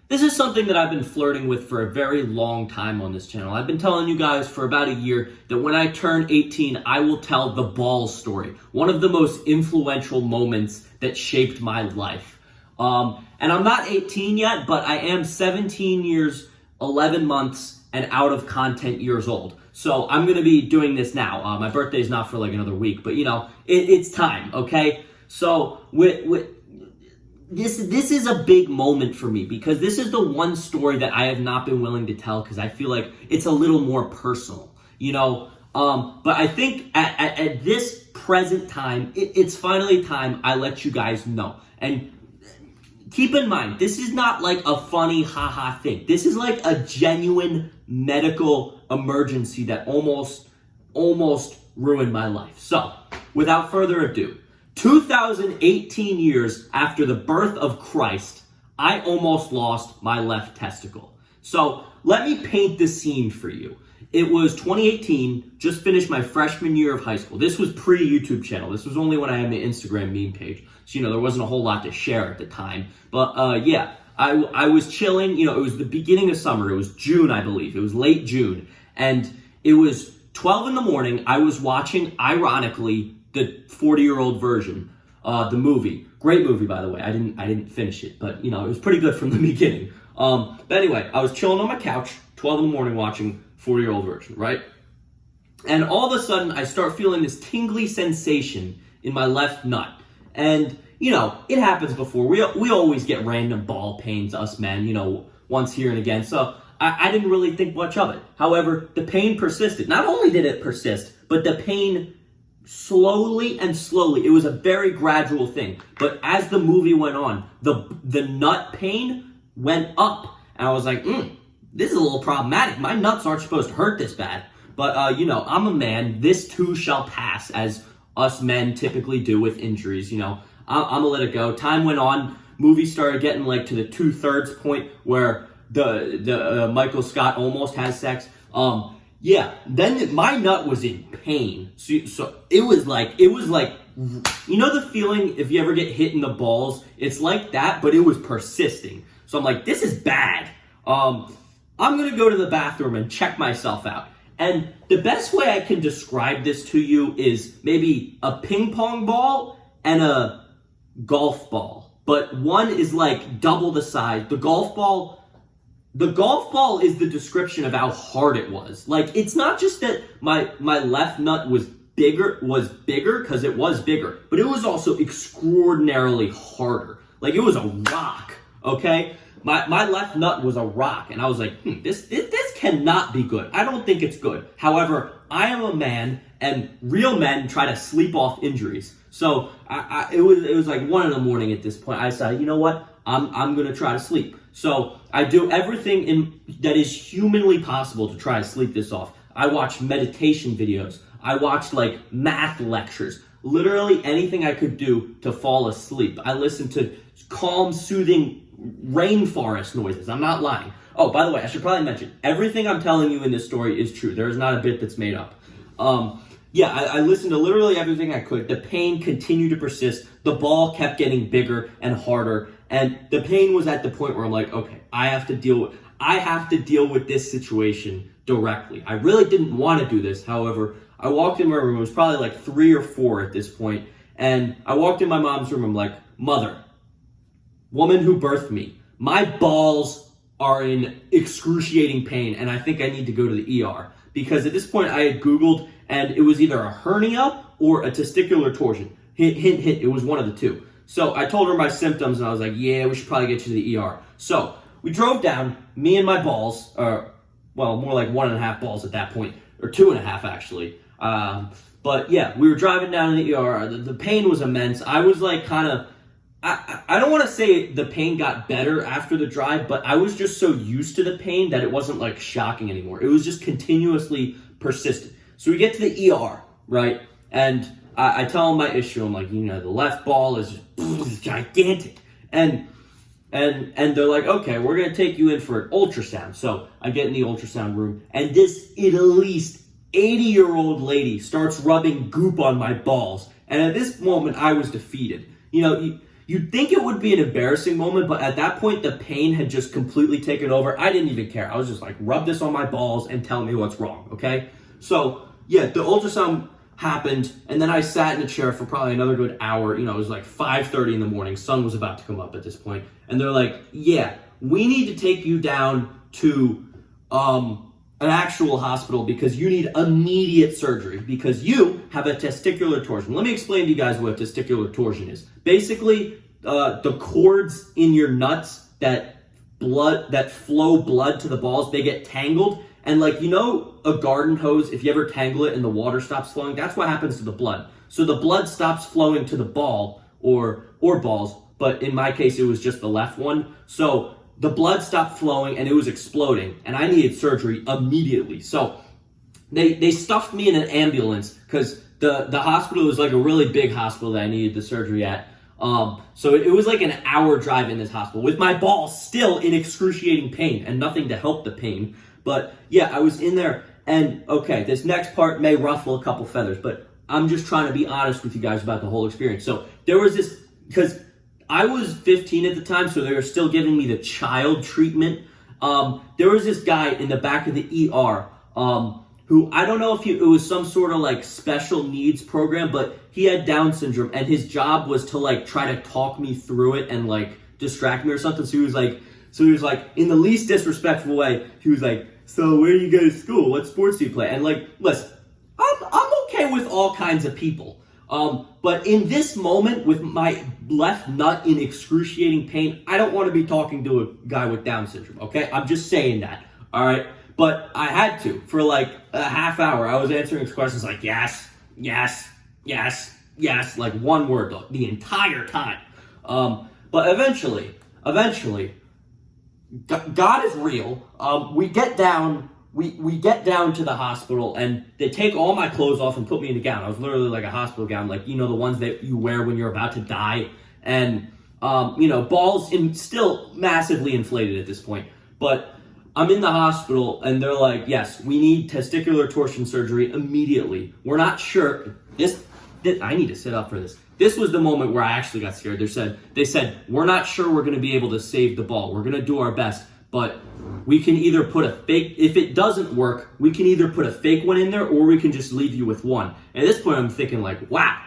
This is something that I've been flirting with for a very long time on this channel. I've been telling you guys for about a year that when I turn 18, I will tell the balls story. One of the most influential moments that shaped my life. And I'm not 18 yet, but I am 17 years, 11 months, and out of content years old. So I'm going to be doing this now. My birthday's not for like another week, but it's time, okay? So This is a big moment for me because this is the one story that I have not been willing to tell because I feel like it's a little more personal, but I think at this present time, it's finally time I let you guys know. And keep in mind, this is not like a funny haha thing. This is like a genuine medical emergency that almost ruined my life. So without further ado, 2018 years after the birth of Christ, I almost lost my left testicle. So let me paint the scene for you. It was 2018, just finished my freshman year of high school. This was pre-YouTube channel. This was only when I had my Instagram meme page. So, there wasn't a whole lot to share at the time. But I was chilling. It was the beginning of summer. It was June, I believe. It was late June. And it was 12 in the morning. I was watching, ironically, the 40-year-old version, the movie. Great movie, by the way. I didn't finish it, but it was pretty good from the beginning. But anyway, I was chilling on my couch, 12 in the morning, watching 40-year-old version, right? And all of a sudden, I start feeling this tingly sensation in my left nut. And, it happens before. We always get random ball pains, us men, once here and again. So I didn't really think much of it. However, the pain persisted. Not only did it persist, but the pain slowly, it was a very gradual thing. But as the movie went on, the nut pain went up. And I was like, this is a little problematic. My nuts aren't supposed to hurt this bad. But, I'm a man. This too shall pass, as us men typically do with injuries. I'm gonna let it go. Time went on. Movie started getting like to the 2/3 point where the Michael Scott almost has sex. Then my nut was in pain. So it was like, the feeling if you ever get hit in the balls, it's like that, but it was persisting. So I'm like, this is bad. I'm going to go to the bathroom and check myself out. And the best way I can describe this to you is maybe a ping pong ball and a golf ball. But one is like double the size. The golf ball is the description of how hard it was. Like, it's not just that my left nut was bigger, because it was bigger, but it was also extraordinarily harder. Like, it was a rock, okay? My left nut was a rock, and I was like, this cannot be good. I don't think it's good. However, I am a man, and real men try to sleep off injuries. So it was like 1 a.m. at this point. I decided, you know what? I'm gonna try to sleep. So I do everything that is humanly possible to try to sleep this off. I watch meditation videos. I watch like math lectures. Literally anything I could do to fall asleep. I listen to calm, soothing rainforest noises. I'm not lying. Oh, by the way, I should probably mention, everything I'm telling you in this story is true. There is not a bit that's made up. I listened to literally everything I could. The pain continued to persist. The ball kept getting bigger and harder. And the pain was at the point where I'm like, okay, I have to deal with this situation directly. I really didn't want to do this. However, I walked in my room. It was probably like 3 or 4 at this point. And I walked in my mom's room. I'm like, mother, woman who birthed me, my balls are in excruciating pain. And I think I need to go to the ER. Because at this point I had Googled and it was either a hernia or a testicular torsion. Hint, it was one of the two. So I told her my symptoms and I was like, yeah, we should probably get you to the ER. So we drove down, me and my balls, more like 1.5 balls at that point, or 2.5 actually. But yeah, we were driving down to the ER. The pain was immense. I was like I don't want to say the pain got better after the drive, but I was just so used to the pain that it wasn't like shocking anymore. It was just continuously persistent. So we get to the ER, right? And I tell them my issue. I'm like, the left ball is gigantic. And they're like, okay, we're going to take you in for an ultrasound. So I get in the ultrasound room, and this at least 80-year-old lady starts rubbing goop on my balls. And at this moment, I was defeated. You'd think it would be an embarrassing moment, but at that point, the pain had just completely taken over. I didn't even care. I was just like, rub this on my balls and tell me what's wrong, okay? So, yeah, the ultrasound happened, and then I sat in a chair for probably another good hour. You know, it was like 5:30 in the morning. Sun was about to come up at this point. And they're like, yeah, we need to take you down to an actual hospital because you need immediate surgery because you have a testicular torsion. Let me explain to you guys what a testicular torsion is. Basically, the cords in your nuts that flow blood to the balls, they get tangled. And like, you know, a garden hose, if you ever tangle it and the water stops flowing, that's what happens to the blood. So the blood stops flowing to the ball or balls, but in my case, it was just the left one. So the blood stopped flowing and it was exploding and I needed surgery immediately. So they stuffed me in an ambulance because the hospital was like a really big hospital that I needed the surgery at. So it was like an hour drive in this hospital with my balls still in excruciating pain and nothing to help the pain. But yeah, I was in there and okay, this next part may ruffle a couple feathers, but I'm just trying to be honest with you guys about the whole experience. So there was this, because I was 15 at the time, so they were still giving me the child treatment. There was this guy in the back of the ER who, I don't know if it was some sort of like special needs program, but he had Down syndrome and his job was to like try to talk me through it and like distract me or something. So he was like, in the least disrespectful way, he was like, so where do you go to school? What sports do you play? And like, listen, I'm okay with all kinds of people. But in this moment, with my left nut in excruciating pain, I don't want to be talking to a guy with Down syndrome, okay? I'm just saying that, all right? But I had to. For like a half hour, I was answering his questions like, yes, yes, yes, yes, like one word the entire time. But eventually, God is real. We get down to the hospital and they take all my clothes off and put me in a gown. I was literally like a hospital gown, like, you know, the ones that you wear when you're about to die. And, you know, balls still massively inflated at this point. But I'm in the hospital and they're like, yes, we need testicular torsion surgery immediately. We're not sure. I need to sit up for this. This was the moment where I actually got scared. They said, we're not sure we're going to be able to save the ball. We're going to do our best, but we can either put a fake, if it doesn't work, we can either put a fake one in there or we can just leave you with one. And at this point, I'm thinking like, wow,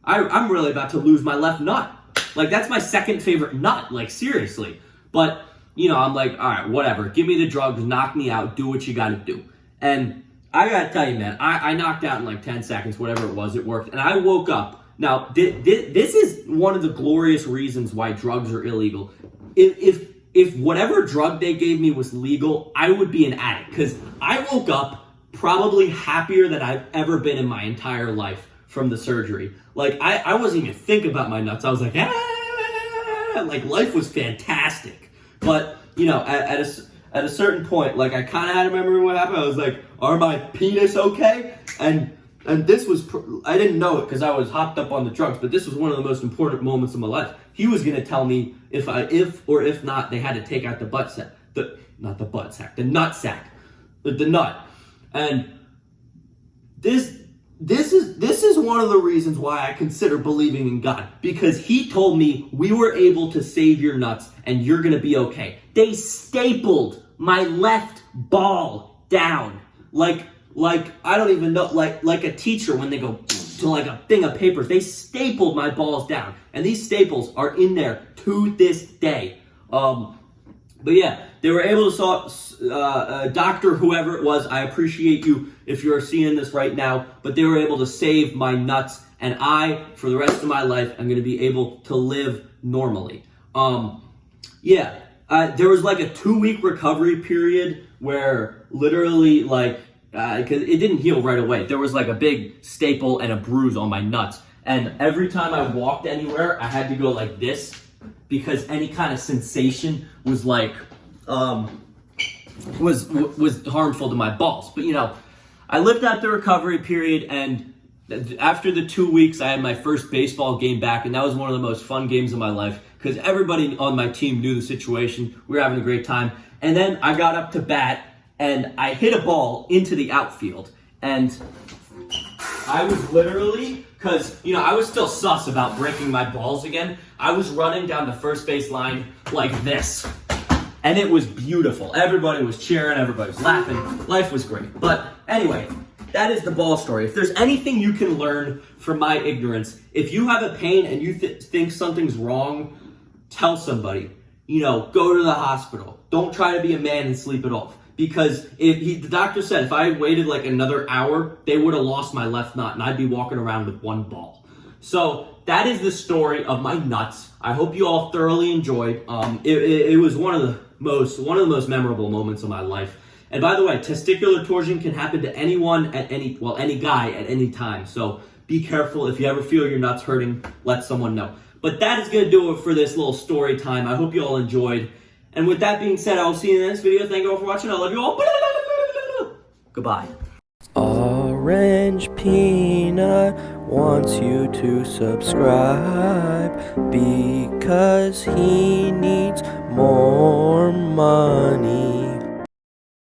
I'm really about to lose my left nut. Like, that's my second favorite nut, like seriously. But, you know, I'm like, all right, whatever. Give me the drugs, knock me out, do what you got to do. And I got to tell you, man, I knocked out in like 10 seconds, whatever it was, it worked. And I woke up. Now, this is one of the glorious reasons why drugs are illegal. If whatever drug they gave me was legal, I would be an addict. Because I woke up probably happier than I've ever been in my entire life from the surgery. Like, I wasn't even thinking about my nuts. I was like, like life was fantastic. But, you know, at a certain point, like I kind of had a memory of what happened. I was like, are my penis okay? And this was, I didn't know it because I was hopped up on the drugs, but this was one of the most important moments of my life. He was going to tell me if not, they had to take out the nut. And this is one of the reasons why I consider believing in God, because he told me we were able to save your nuts and you're going to be okay. They stapled my left ball down like I don't even know, like a teacher when they go to like a thing of papers. They stapled my balls down, and these staples are in there to this day. But yeah, they were able to doctor, whoever it was, I appreciate you if you're seeing this right now, but they were able to save my nuts, and I, for the rest of my life, I'm going to be able to live normally. There was like a 2-week recovery period where literally like, because it didn't heal right away. There was like a big staple and a bruise on my nuts. And every time I walked anywhere, I had to go like this because any kind of sensation was like, was harmful to my balls. But you know, I lived out the recovery period, and after the 2 weeks, I had my first baseball game back, and that was one of the most fun games of my life because everybody on my team knew the situation. We were having a great time. And then I got up to bat, and I hit a ball into the outfield, and I was literally because, you know, I was still sus about breaking my balls again. I was running down the first base line like this. And it was beautiful. Everybody was cheering, everybody was laughing. Life was great. But anyway, that is the ball story. If there's anything you can learn from my ignorance, if you have a pain and you think something's wrong, tell somebody. You know, go to the hospital. Don't try to be a man and sleep it off. Because the doctor said if I waited like another hour, they would have lost my left nut and I'd be walking around with one ball. So that is the story of my nuts. I hope you all thoroughly enjoyed. It was one of the most memorable moments of my life. And by the way, testicular torsion can happen to anyone at any guy at any time. So be careful. If you ever feel your nuts hurting, let someone know. But that is going to do it for this little story time. I hope you all enjoyed. And with that being said, I'll see you in the next video. Thank you all for watching. I love you all. Goodbye. Orange Peanut wants you to subscribe because he needs more money.